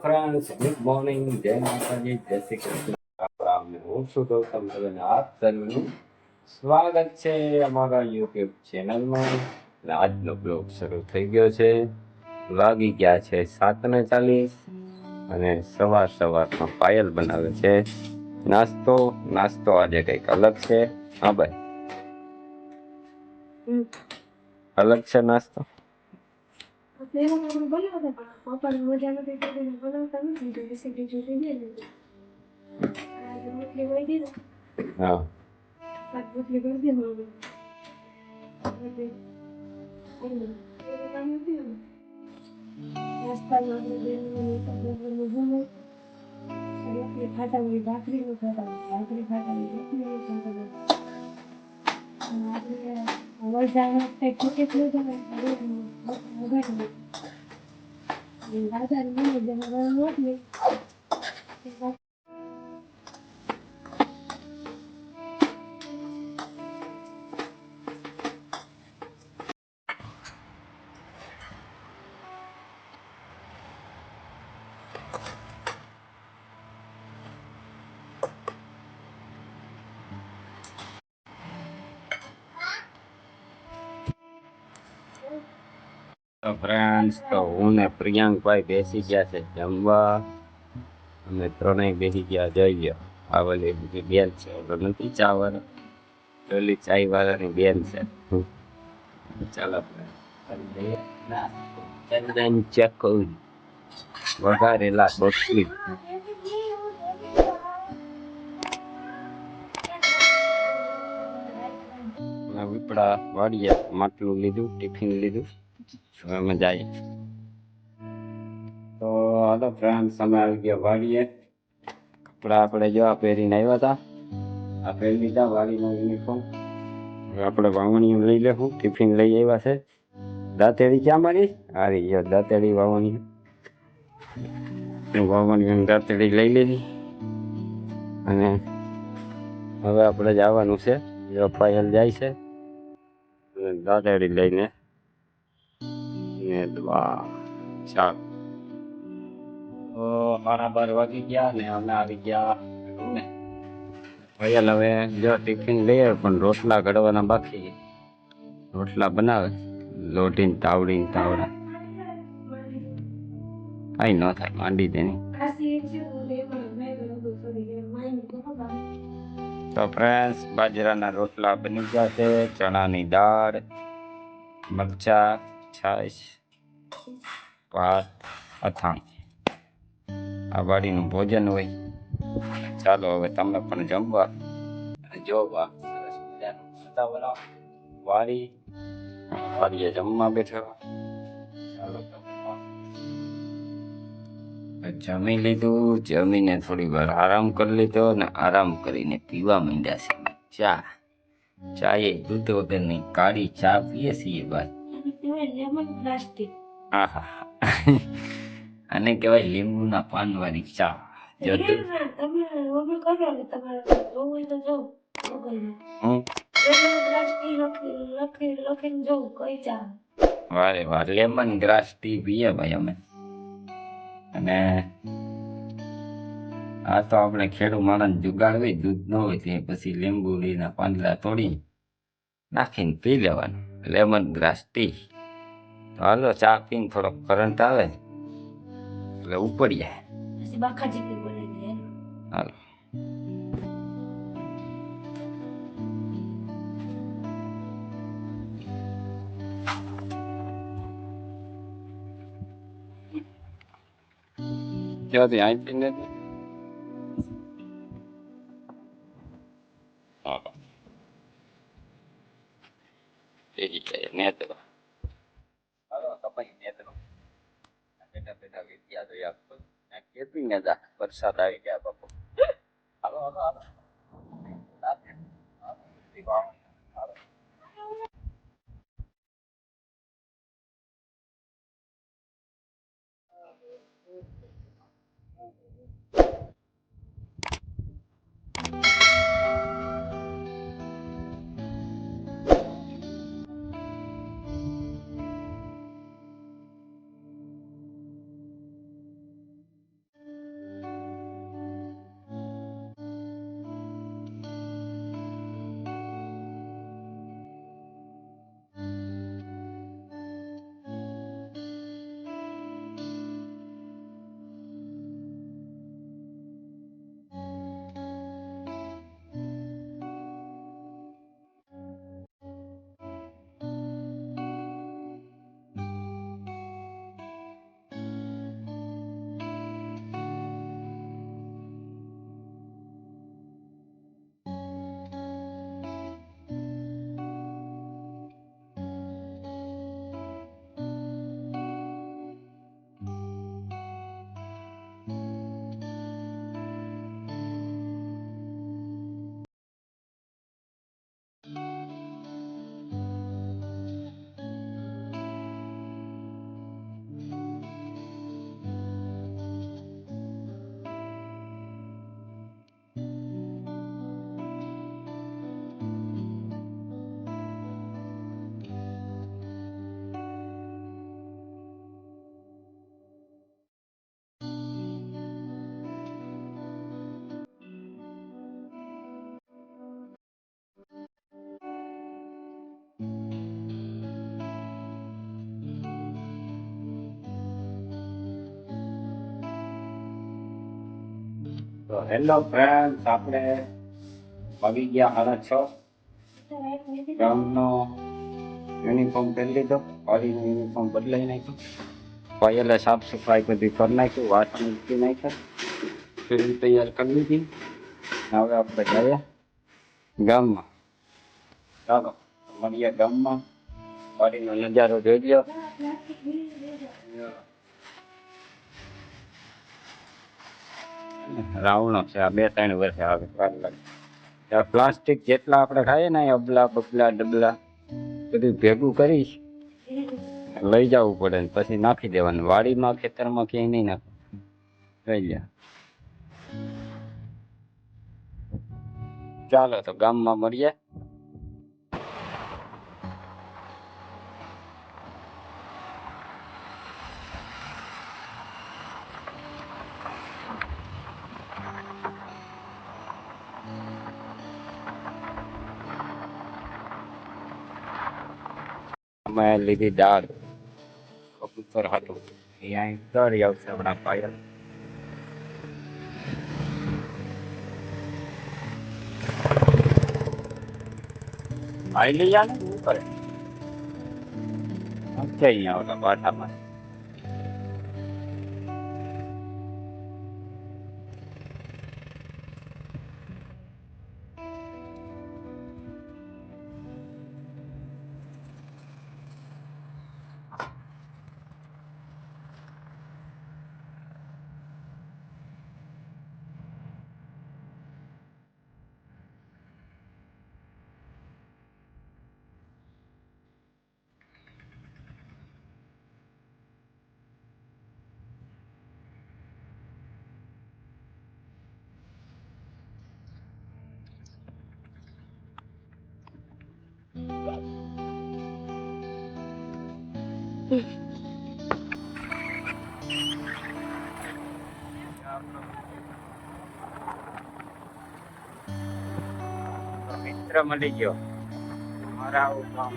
Friends, good morning, જય માતાજી, જય શ્રી કૃષ્ણ. રામ રામ. હું છું ગૌતમ અને આપ સર્વનું સ્વાગત છે અમારા યુટ્યુબ ચેનલમાં. આજનો બ્લોગ શરૂ થઈ ગયો છે. વાગી ગયા છે 7:40 અને સવારમાં પાયલ બનાવે છે નાસ્તો. નાસ્તો આજે કંઈક અલગ છે. હા ભાઈ, અલગ છે નાસ્તો. હા, તો ફ્રેન્ડ્સ, તો હું ને પ્રિયાંકભાઈ બેસી ગયા છે જમવા. અમે ત્રણેય બેસી ગયા. જઈ ગયો આ વાળી બેન છે, નથી ચા વાળા, પેલી ચાય વાળાની બેન છે. ચાલો ચંદન ચકોર વઘારેલા રોટલી. વિપડા વાળીએ માટલું લીધું, ટિફિન લીધું. હવે અમે જઈએ. તો હાલો ફ્રેન્ડ્સ, અમે આવી ગયા વાડીએ. કપડા આપણે જો પહેરીને આવ્યા હતા. આ પહેરી લીધા વાડીનો યુનિફોર્મ. હવે આપણે વાવણીઓ લઈ લેવું. ટિફિન લઈ આવ્યા છે. દાંતેડી ક્યાં મારી? હારી ગયો દાંતેડી વાવણી. વાવણી દાંતેડી લઈ લીધી અને હવે આપણે જવાનું છે. જો પાયલ જાય છે દાંતેડી લઈને. ચાલો, તો 12:30 વાગી ગયા ને અમે આવી ગયા. પાયલ હવે જો ટિફિન લઈએ, પણ રોટલા ઘડવાના બાકી. રોટલા બનાવે લોટીને તાવડીને તાવડા. કઈ ન થાય, માંડી દે. તો ફ્રેન્ડ્સ, બાજરાના રોટલા બની ગયા છે. ચણાની દાળ, મરચા, છાશ, ભાત, અથાણ. આ વાડીનું ભોજન હોય. ચાલો હવે તમે પણ જમવા. જો વાડીએ જમવા બેઠા. ચાલો જમી લીધું. જમીને થોડી વાર આરામ કરી લીધો ને આરામ કરીને પીવા માંડ્યા છે ચા. ચા એ દૂધ વગરની કાળી ચા પીએ છીએ ભાઈ. આહા, આને કહેવાય લીંબુના પાનવાળી ચા. વારે વાર લેમન ગ્રાસ ટી પીએ ભાઈ અમે. અને આ તો આપણે ખેડૂ માણસ જુગાડ હોય, દૂધ ન હોય તે પછી લીંબુડીના પાંદડા તોડી નાખીને પી લેવાનું, લેમન ગ્રાસ ટી. તો હાલો ચા પીને થોડોક કરંટ આવે એટલે ઉપડીએ. હાલો. ક્યાંથી અહીં ને નેત્રો બેઠા બેઠા વિદ્યા જોયા કેપી ને વરસાદ આવી ગયા બાપુ. હાલો હાલો હાલો. તો હેલો ફ્રેન્ડ્સ, આપણે આવી ગયા 6:30. ગામનો યુનિફોર્મ પહેરી લીધો, પાડીનો યુનિફોર્મ બદલાઈ નાખ્યો, પાયલે સાફ સફાઈ બધી કરી નાખ્યું, વાસણ મૂકી નાખ્યા, ફિલ્મ તૈયાર કરી લીધી. હવે આપણે જઈએ ગામમાં. ચાલો મળીએ ગામમાં. પાડીનો નજારો જોઈ લો. રાવણો છે આ 2-3 વર્ષે આવે. પ્લાસ્ટિક જેટલા આપણે ખાઈએ ને અબલા બબલા ડબલા બધું ભેગું કરીશ, લઈ જવું પડે ને પછી નાખી દેવાનું વાડીમાં, ખેતરમાં ક્યાંય નહીં નાખવું. લઈ લે. ચાલો તો ગામમાં મળીએ. અમે લીધી દાળ, કબૂતર હતું અહીંયા કરી આવશે આપણા પાયલ. આઈ લઈ જા ને શું કરે છે અહીંયા ઓલા પાઠામાં. મિત્ર મળી ગયો મારા આવું કામ.